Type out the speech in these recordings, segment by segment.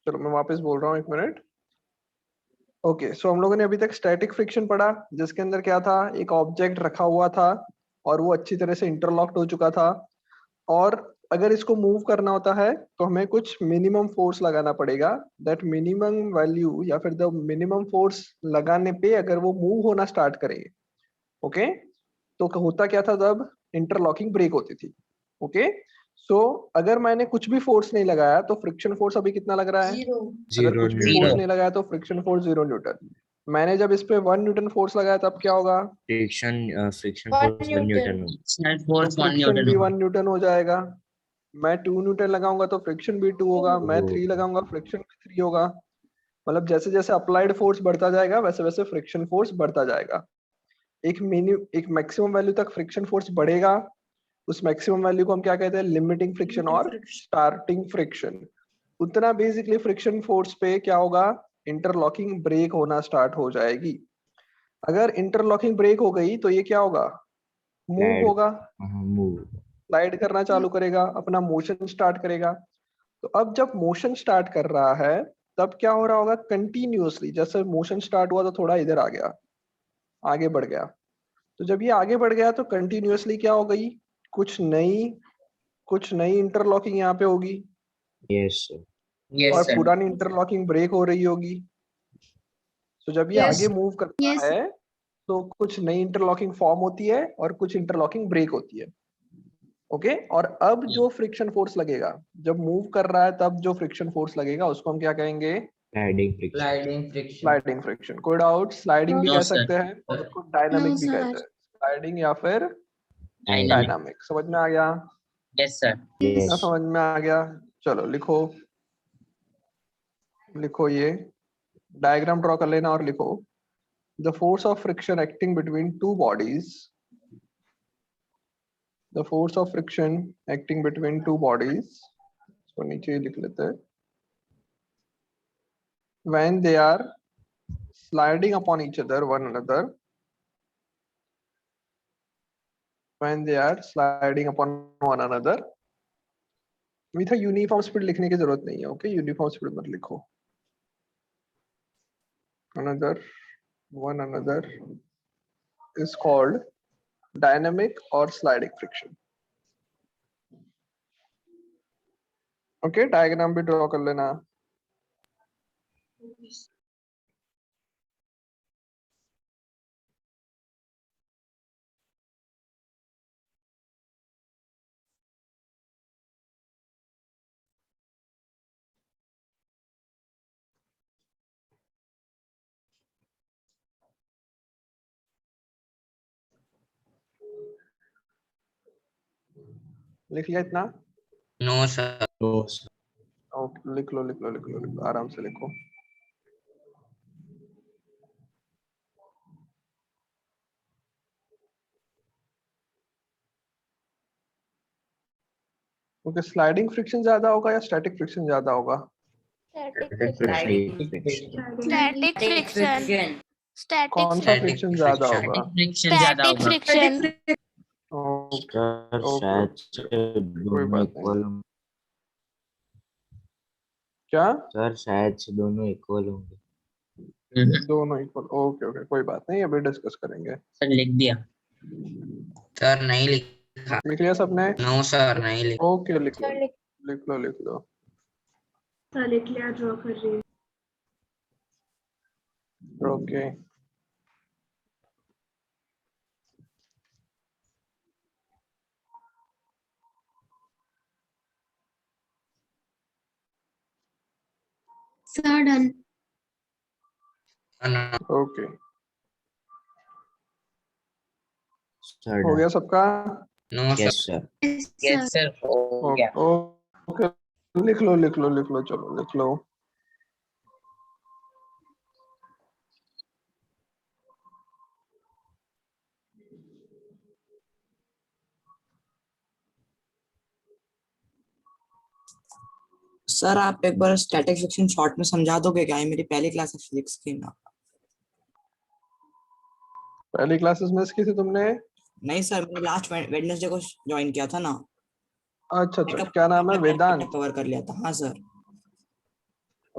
चलो मैं वापस बोल रहा हूँ, एक मिनट। ओके, सो हम लोगों ने अभी तक स्टैटिक फ्रिक्शन पढ़ा, जिसके अंदर क्या था, एक ऑब्जेक्ट रखा हुआ था और वो अच्छी तरह से इंटरलॉक्ड हो चुका था, और अगर इसको मूव करना होता है तो हमें कुछ मिनिमम फोर्स लगाना पड़ेगा। दैट मिनिमम वैल्यू या फिर द मिनिमम फोर्स लगाने पे अगर वो मूव होना स्टार्ट करे, ओके, तो होता क्या था, तब इंटरलॉकिंग ब्रेक होती थी। ओके, सो अगर मैंने कुछ भी फोर्स नहीं लगाया तो फ्रिक्शन फोर्स अभी कितना लग रहा है? अगर कुछ भी फोर्स नहीं लगाया तो फ्रिक्शन फोर्स 0 न्यूटन। मैंने जब इस पे 1 न्यूटन फोर्स लगाया तब क्या होगा? फ्रिक्शन फोर्स 1 न्यूटन फ्रिक्शन भी 1 न्यूटन हो जाएगा। मैं 2 न्यूटन लगाऊंगा तो फ्रिक्शन भी 2 होगा, मैं 3 लगाऊंगा फ्रिक्शन भी 3 होगा। मतलब जैसे जैसे अप्लाइड फोर्स बढ़ता जाएगा वैसे वैसे फ्रिक्शन फोर्स बढ़ता जाएगा। एक मैक्सिमम वैल्यू तक फ्रिक्शन फोर्स बढ़ेगा, उस मैक्सिमम वैल्यू को हम क्या कहते हैं? लिमिटिंग फ्रिक्शन और स्टार्टिंग फ्रिक्शन। उतना बेसिकली फ्रिक्शन फोर्स पे क्या होगा? इंटरलॉकिंग ब्रेक होना स्टार्ट हो जाएगी। अगर इंटरलॉकिंग ब्रेक हो गई तो ये क्या होगा? मूव होगा, स्लाइड करना चालू करेगा, अपना मोशन स्टार्ट करेगा। तो अब जब मोशन स्टार्ट कर रहा है तब क्या हो रहा होगा? कंटिन्यूअसली जैसे मोशन स्टार्ट हुआ तो थोड़ा इधर आ गया, आगे बढ़ गया। तो जब ये आगे बढ़ गया तो कंटिन्यूअसली क्या हो गई? कुछ नई इंटरलॉकिंग यहाँ पे होगी। यस और पुरानी इंटरलॉकिंग ब्रेक हो रही होगी। तो जब ये आगे मूव करता है तो कुछ नई इंटरलॉकिंग फॉर्म होती है और कुछ इंटरलॉकिंग ब्रेक होती है। ओके, और अब जो फ्रिक्शन फोर्स लगेगा जब मूव कर रहा है, तब जो फ्रिक्शन फोर्स लगेगा उसको हम क्या कहेंगे? Sliding friction. कोई डाउट? स्लाइडिंग भी कह सकते हैं और उसको डायनामिक भी कहते हैं। स्लाइडिंग या फिर डायनामिक। समझ में आ गया? Yes sir. ना समझ में आ गया? चलो लिखो, लिखो, ये डायग्राम ड्रॉ कर लेना और लिखो the force of friction acting between two bodies, the force of friction acting between two bodies, इसको नीचे ही लिख लेते हैं, when they are sliding upon each other one another, when they are sliding upon one another। With uniform speed लिखने की जरूरत नहीं है, ओके, यूनिफॉर्म स्पीड मत लिखो। another, one another is called dynamic or sliding friction। Okay, diagram भी draw कर लेना। लिख लिया इतना? No sir. ओके, लिख लो लिख लो लिख लो लिख लो, आराम से लिखो। ओके, स्लाइडिंग फ्रिक्शन ज्यादा होगा या स्टैटिक फ्रिक्शन ज्यादा होगा? Static friction. कौन सा फ्रिक्शन ज्यादा होगा? Static friction. ओके ओके शायद से कोई दोनों बात नहीं। इक्वल होंगे। क्या? सर शायद से दोनों इक्वल होंगे। दोनों इक्वल? ओके ओके कोई बात नहीं, अभी डिस्कस करेंगे। सर लिख दिया। सर नहीं लिखा। लिख लिया सबने? नो सर नहीं लिखा। ओके, लिख लो लिख लो लिख लो। लिख लिया, ड्रॉ कर रही हूँ। Okay, sir done. Okay, sir हो गया सबका? No yes sir. Sir. Yes sir हो गया। ओके, लिख लो लिख लो लिख लो, चलो लिख लो। सर आप एक बार स्टैटिक फ्रिक्शन शॉर्ट में समझा दोगे क्या? ये मेरी पहली क्लास है फिजिक्स की ना। पहली क्लासेस मिस की थी तुमने? नहीं सर, मैंने लास्ट वेडनेसडे को ज्वाइन किया था ना। अच्छा अच्छा, क्या नाम है? वेदांत? कवर कर लिया था। हाँ सर।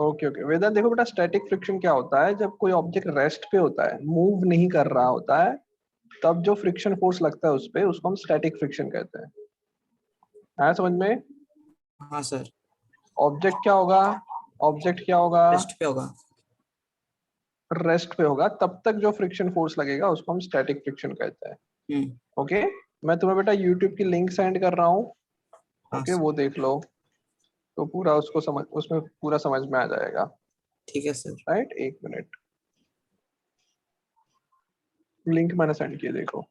ओके ओके वेदांत, देखो बेटा स्टैटिक फ्रिक्शन क्या होता है, जब कोई ऑब्जेक्ट रेस्ट पे होता है, मूव नहीं कर रहा होता है, तब जो फ्रिक्शन फोर्स लगता है उस पे, उसको हम स्टैटिक फ्रिक्शन कहते हैं। आया समझ में? हाँ सर। ऑब्जेक्ट क्या होगा, ऑब्जेक्ट क्या होगा, रेस्ट पे होगा। रेस्ट पे होगा, तब तक जो फ्रिक्शन फोर्स लगेगा उसको हम स्टैटिक फ्रिक्शन कहते हैं। ओके, मैं तुम्हें बेटा यूट्यूब की लिंक सेंड कर रहा हूँ, हाँ ओके सर। वो देख लो तो पूरा उसको समझ, उसमें पूरा समझ में आ जाएगा। ठीक है सर। राइट, एक मिनट, लिंक मैंने सेंड किया, देखो।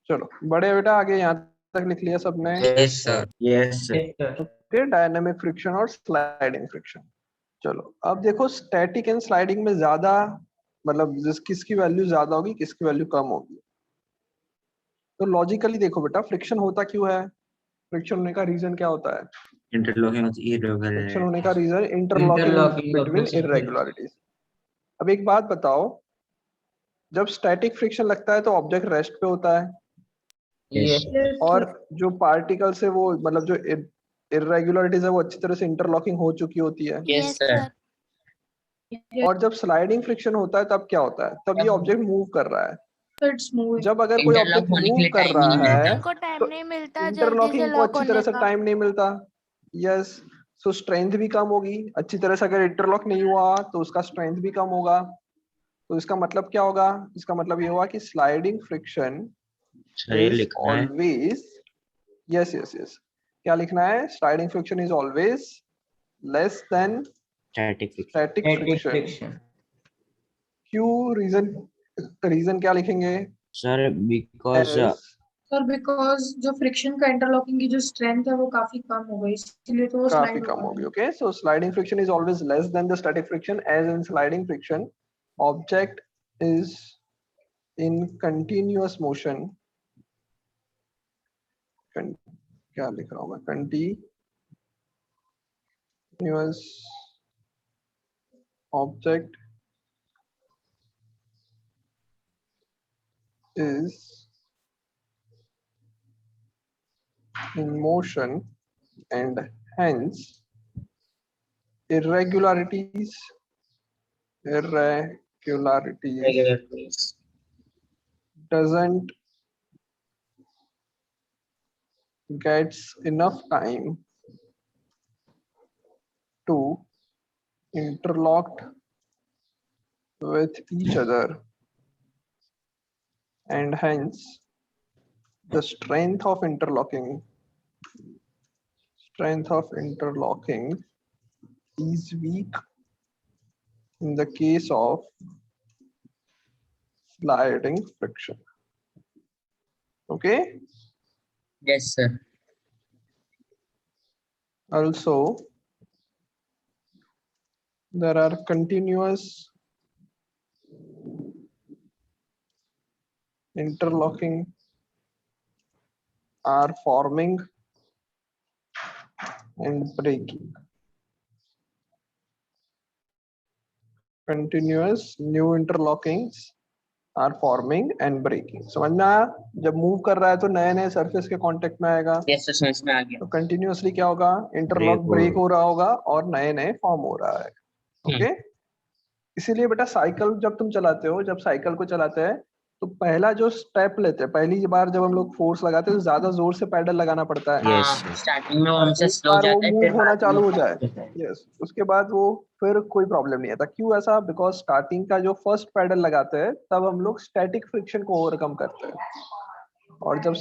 चलो बड़े बेटा, आगे यहाँ तक लिख लिया सबने? Yes sir. Yes sir. Okay, dynamic friction और स्लाइडिंग फ्रिक्शन। चलो अब देखो, स्टैटिक एंड स्लाइडिंग में ज्यादा मतलब किसकी वैल्यू ज्यादा होगी, किसकी वैल्यू कम होगी। तो लॉजिकली देखो बेटा, फ्रिक्शन होता क्यों है, फ्रिक्शन होने का रीजन क्या होता है? इंटरलॉकिंग फ्रिक्शन होने का reason Interlocking interlocking of between the surface. Irregularities. अब एक बात बताओ, जब स्टैटिक फ्रिक्शन लगता है तो ऑब्जेक्ट रेस्ट पे होता है, यस Yes, और sir. जो पार्टिकल्स है वो मतलब जो इररेगुलरिटीज है वो अच्छी तरह से इंटरलॉकिंग हो चुकी होती है। Yes sir. Yes, और जब स्लाइडिंग फ्रिक्शन होता है तब क्या होता है, तब ये ऑब्जेक्ट मूव कर रहा है। so it's moving. जब अगर कोई इंटरलॉक ऑब्जेक्ट होने के मूव लिए कर टाइम नहीं रहा है मिलता। को टाइम तो नहीं मिलता जल्दी से इंटरलॉकिंग को लॉक अच्छी तरह होने से का। टाइम नहीं मिलता। यस, सो स्ट्रेंथ भी कम होगी, अच्छी तरह से अगर इंटरलॉक नहीं हुआ तो उसका स्ट्रेंथ भी कम होगा। तो इसका मतलब क्या होगा, इसका मतलब ये हुआ कि स्लाइडिंग फ्रिक्शन सर ये इज लिखना है। ऑलवेज, यस यस यस, क्या लिखना है, sliding friction is always less then static friction. Static friction. क्यों, रीजन क्या लिखेंगे? Sir because As sir because जो फ्रिक्शन का इंटरलॉकिंग की जो स्ट्रेंथ है वो काफी कम हो गई, इसलिए तो वो काफी स्लाइड कम हो होगी। गई। Okay, so sliding friction is always less than the static friction, as in sliding friction object is in continuous motion, क्या लिख रहा हूं मैं, continuous object is in motion and hence irregularities doesn't gets enough time to interlock with each other, and hence the strength of interlocking is weak in the case of sliding friction. Okay, yes sir. also there are continuous interlocking are forming and breaking. Continuous new interlockings are forming and breaking. समझ में आया? जब move कर रहा है तो नए नए सरफेस के कांटेक्ट में आएगा, यस सर, समझ में आ गया। तो कंटिन्यूअसली क्या होगा, इंटरलॉक ब्रेक हो रहा होगा और नए नए फॉर्म हो रहा है। ओके, इसीलिए बेटा साइकिल जब तुम चलाते हो, जब साइकिल को चलाते हैं तो पहला जो स्टेप लेते हैं, पहली बार जब हम लोग फोर्स लगाते हैं तो ज्यादा जोर से पैडल लगाना पड़ता है। Yes, हाँ, स्टार्टिंग में और हमसे एक स्लो बार वो जाता है, मूव फिर होना बाद में चालू हो fast जाए, होता है। यस, उसके बाद वो फिर कोई प्रॉब्लम नहीं आता। क्यों ऐसा? बिकॉज स्टार्टिंग का जो फर्स्ट पैडल लगाते हैं तब हम लोग स्टैटिक फ्रिक्शन को ओवरकम करते हैं, और जब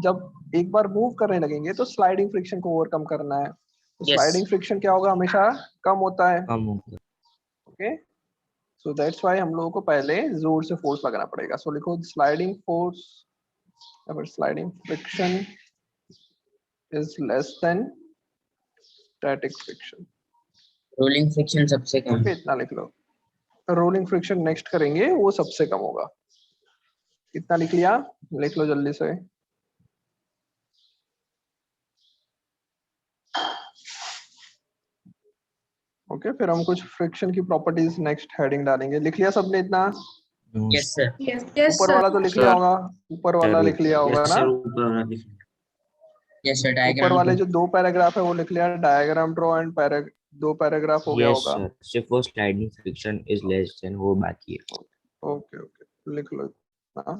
जब एक बार मूव करने लगेंगे तो स्लाइडिंग फ्रिक्शन को ओवरकम करना है। तो Yes. स्लाइडिंग फ्रिक्शन क्या होगा, हमेशा कम होता है। कम होगा। ओके, सो दैट्स व्हाई हम लोगों को पहले जोर से फोर्स लगाना पड़ेगा। सो लिखो sliding force, sliding friction is less than static friction. Rolling friction सबसे कम ओके, इतना लिख लो। रोलिंग फ्रिक्शन नेक्स्ट करेंगे, वो सबसे कम होगा। कितना लिख लिया, लिख लो जल्दी से। ओके, फिर हम कुछ फ्रिक्शन की प्रॉपर्टीज नेक्स्ट हेडिंग डालेंगे। लिख लिया सबने इतना? Yes sir. Yes, yes, ऊपर sir. वाला तो लिख लिया होगा, ऊपर वाला लिख लिया होगा Yes, ना? sir, ऊपर वाला लिख लिया। यस सर ऊपर डायग्राम वाले जो 2 पैराग्राफ है वो लिख लिया, डायग्राम ड्रॉ एंड 2 पैराग्राफ हो गया yes होगा। sir, सिर्फ वो sliding friction is less than वो बाकी है। ओके ओके लिख लो। हाँ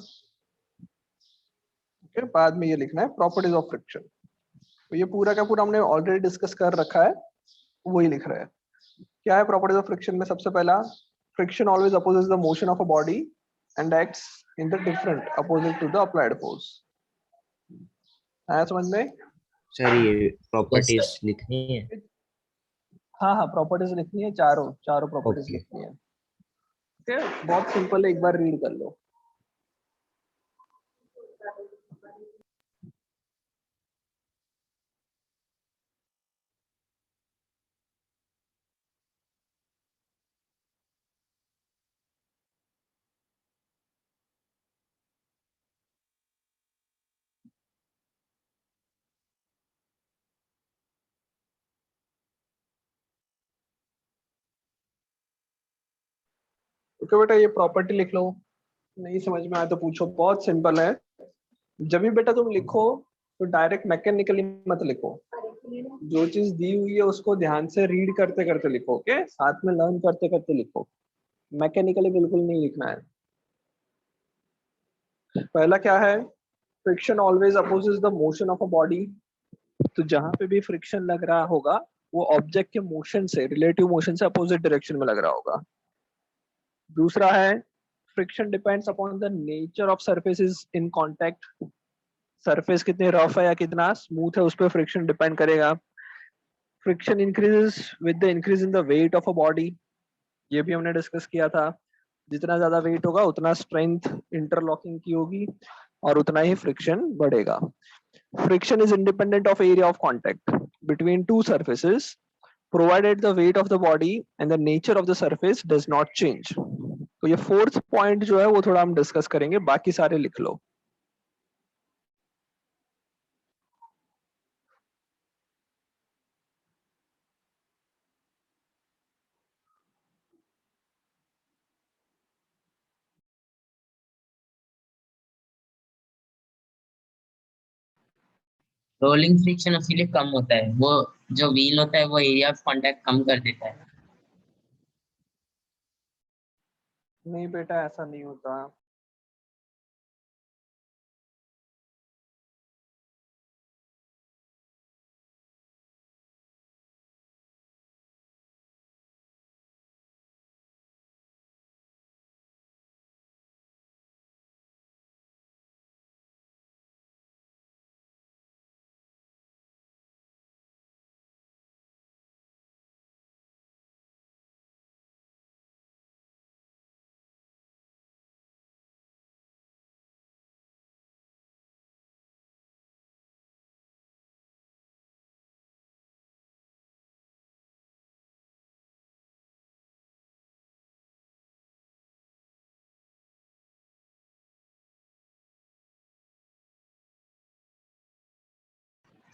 ओके, बाद में ये लिखना है प्रॉपर्टीज ऑफ फ्रिक्शन। तो ये पूरा का पूरा हमने ऑलरेडी डिस्कस कर रखा है, वही लिख रहे हैं। क्या है प्रॉपर्टीज ऑफ फ्रिक्शन में? सबसे पहला, friction always opposes the motion of a body and acts in the different opposite to the applied force. आया समझ में? सर ये यस प्रॉपर्टीज सर लिखनी है। हाँ हाँ प्रॉपर्टीज लिखनी है, चारों चारों प्रॉपर्टीज ओके लिखनी है। ठीक है, बहुत सिंपल है, एक बार रीड कर लो। ओके बेटा, ये प्रॉपर्टी लिख लो। नहीं समझ में आया तो पूछो, बहुत सिंपल है। जब भी बेटा तुम लिखो तो डायरेक्ट मैकेनिकली मत लिखो, जो चीज दी हुई है उसको ध्यान से रीड करते करते लिखो। ओके, साथ में लर्न करते करते लिखो, मैकेनिकली बिल्कुल नहीं लिखना है। पहला क्या है? Friction always opposes the motion of a body. तो जहां पे भी फ्रिक्शन लग रहा होगा वो ऑब्जेक्ट के मोशन से, रिलेटिव मोशन से अपोजिट डायरेक्शन में लग रहा होगा। दूसरा है, friction depends upon the nature of surfaces in contact. Surface कितने रफ है या कितना स्मूथ है उस पर फ्रिक्शन डिपेंड करेगा। Friction increases with the increase in the weight of a body, ये भी हमने डिस्कस किया था। जितना ज्यादा वेट होगा उतना स्ट्रेंथ इंटरलॉकिंग की होगी और उतना ही फ्रिक्शन बढ़ेगा। Friction is independent of area of contact between two surfaces provided the weight of the body and the nature of the surface does not change। तो ये फोर्थ पॉइंट जो है वो थोड़ा हम डिस्कस करेंगे, बाकी सारे लिख लो। रोलिंग फ्रिक्शन इसीलिए कम होता है, वो जो व्हील होता है वो एरिया ऑफ कांटेक्ट कम कर देता है। नहीं बेटा ऐसा नहीं होता।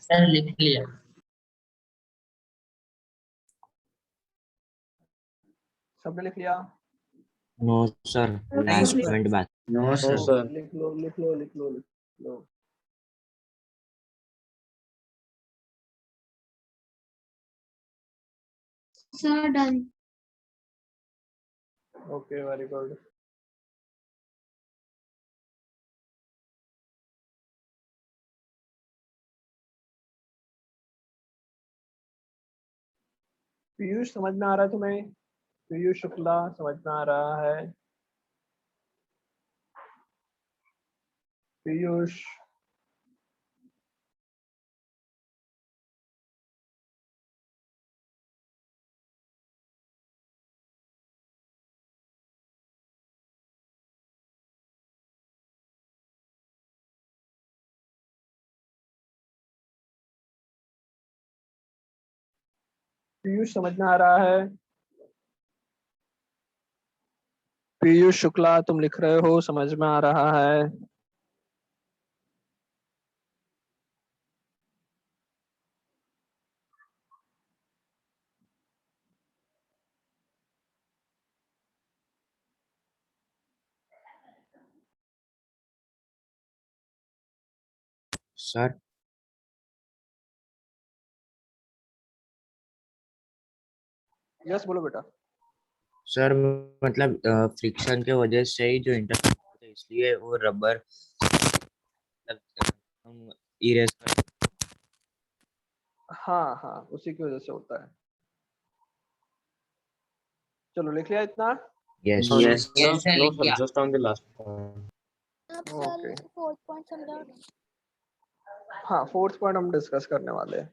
सर लिख लिया। सबने लिख लिया? नो सर, लास्ट पॉइंट बात। No sir. ओके, लिख लो लिख लो लिख लो लिख लो। Sir done. Okay very good. Piyush समझ में आ रहा है तुम्हें? पीयूष शुक्ला समझ में आ रहा है? पीयूष, पीयूष समझ में आ रहा है? पीयूष शुक्ला तुम लिख रहे हो, समझ में आ रहा है? सर यस बोलो बेटा। सर मतलब फ्रिक्शन के वजह से ही जो इंटर होता है इसलिए वो रबर हम इरेज कर। हाँ हाँ उसी की वजह से होता है। चलो लिख लिया इतना। यस Yes, sir, No, लिख sir, लिया। just on the last point. Okay fourth point समझा। हाँ फोर्थ पॉइंट हम डिस्कस करने वाले हैं।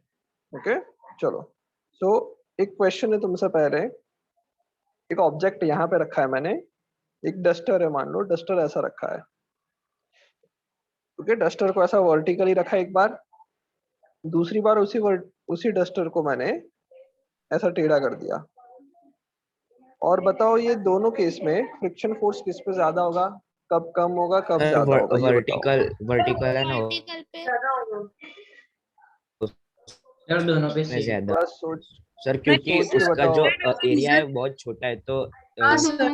ओके चलो। सो एक क्वेश्चन है तुमसे पहले। एक ऑब्जेक्ट यहाँ पे रखा है मैंने, एक डस्टर है, मान लो डस्टर ऐसा रखा है। ओके डस्टर को ऐसा वर्टिकली रखा एक बार, दूसरी बार उसी डस्टर को मैंने ऐसा टेढ़ा कर दिया। और बताओ ये दोनों केस में फ्रिक्शन फोर्स किस पे ज्यादा होगा, कब कम होगा, कब सर ज्यादा होगा, ये बताओ। वर्टिकल है ना वर्टिकल पे ज्यादा होगा। सर दोनों पे में सेम। ज्यादा थोड़ा सोच सर क्योंकि सोच के उसका बताओ। जो एरिया है बहुत छोटा है तो हाँ सर,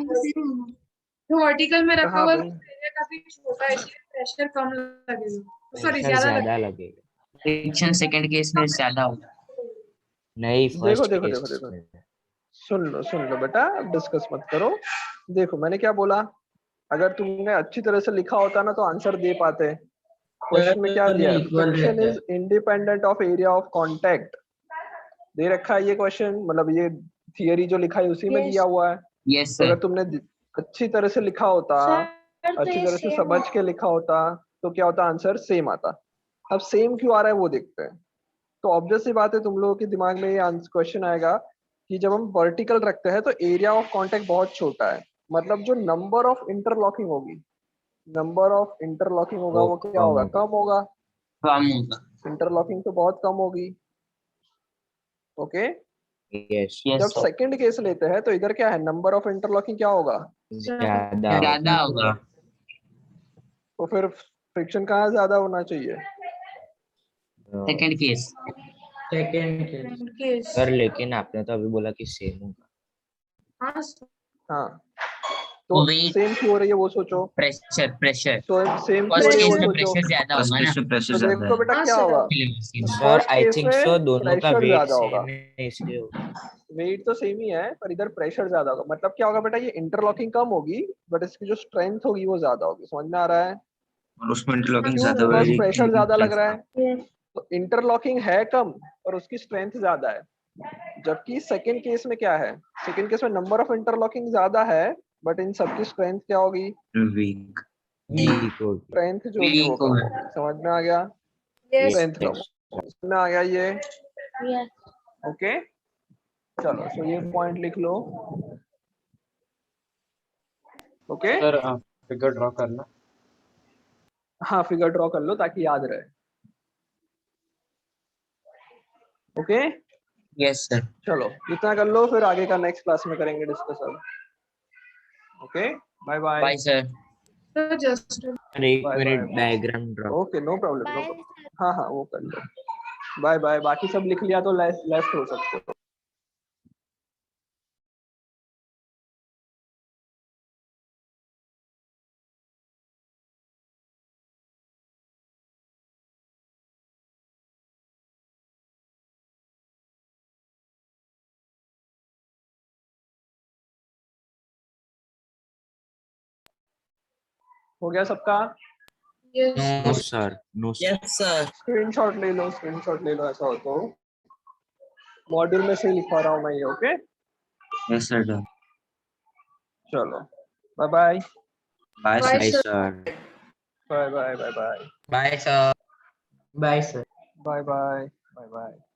जो वर्टिकल में रखा कहाँ हुआ है पे? वो एरिया काफी छोटा है, इसलिए प्रेशर कम लगेगा, सॉरी प्रेशर ज्यादा ज्यादा लगेगा। लगेगा। फ्रिक्शन सेकंड केस में ज्यादा होगा। नहीं देखो फर्स्ट देखो केस देखो देखो में। सुन लो बेटा, डिस्कस मत करो। देखो मैंने क्या बोला, अगर तुमने अच्छी तरह से लिखा होता ना तो आंसर दे पाते। क्वेश्चन में क्या दिया है, friction is independent of area of contact, दे रखा है ये क्वेश्चन, मतलब ये थियरी जो लिखा है उसी में दिया हुआ है। यस तो सर। अगर तुमने अच्छी तरह से लिखा होता, अच्छी तरह से समझ के लिखा होता तो क्या होता, आंसर सेम आता। अब सेम क्यों आ रहा है वो देखते हैं। तो ऑब्वियस सी बात है तुम लोगों के दिमाग में ये क्वेश्चन आएगा कि जब हम वर्टिकल रखते हैं तो एरिया ऑफ कांटेक्ट बहुत छोटा है, मतलब जो नंबर ऑफ इंटरलॉकिंग होगी, नंबर ऑफ इंटरलॉकिंग होगा वो वो क्या कम होगा, होगा। कम होगा। कम होगा। इंटरलॉकिंग तो बहुत कम होगी। ओके यस जब यस सर। सेकंड केस लेते हैं तो इधर क्या है, नंबर ऑफ इंटरलॉकिंग क्या होगा, ज्यादा ज्यादा होगा। तो फिर फ्रिक्शन कहाँ ज्यादा होना चाहिए। Second case. केस। सर लेकिन आपने तो अभी बोला कि सेम होगा। हाँ सर। हाँ तो वेट, सेम क्यों हो रही है वो सोचो। प्रेशर तो सेम क्यों हो फर्स्ट रही है केस वो में सोचो। प्रेशर ज्यादा होगा ना। तो देखो बेटा हाँ क्या सर। होगा, सर फर्स्ट आई केस थिंक में सो दोनों का प्रेशर वेट ज्यादा होगा। सेम है इसलिए होगा। वेट तो सेम ही है पर इधर प्रेशर ज्यादा होगा, मतलब क्या होगा बेटा, ये इंटरलॉकिंग कम होगी बट इसकी जो स्ट्रेंथ होगी वो ज्यादा होगी। समझ में आ रहा है और उसमें इंटरलॉकिंग क्यों, ज्यादा बिकॉज होगी प्रेशर ज्यादा लग रहा है। Yes. तो इंटरलॉकिंग है कम और उसकी स्ट्रेंथ ज्यादा है। जबकि सेकंड केस में क्या है, सेकंड केस में नंबर ऑफ इंटरलॉकिंग ज्यादा है बट इन सबकी स्ट्रेंथ क्या होगी, वीक। वीक होगी। स्ट्रेंथ जो होगी वो वीक कम होगा। होगी। समझ में आ गया, Yes. स्ट्रेंथ कम होगी। समझ में आ गया ये। यस ओके चलो सो ये पॉइंट लिख लो। ओके सर फिगर ड्रॉ करना। हाँ फिगर ड्रॉ कर लो ताकि याद रहे। Okay yes sir. चलो इतना कर लो, फिर आगे का नेक्स्ट क्लास में करेंगे डिस्कस अब। Okay bye bye. Bye sir. So just sir एक bye minute bye. Diagram draw. Okay no problem no bye problem, हाँ हाँ वो कर लो। बाय बाय, बाकी सब लिख लिया तो लेफ्ट हो सकते हो। हो गया सबका। yes. No sir no sir. Yes sir. Screenshot ले लो, स्क्रीनशॉट ले लो, ऐसा हो तो मॉड्यूल में से ही लिखवा रहा हूँ मैं ये। Okay yes sir done. चलो bye bye bye Bye, bye sir. Sir. Bye bye bye bye bye sir. Bye sir. Bye bye bye bye.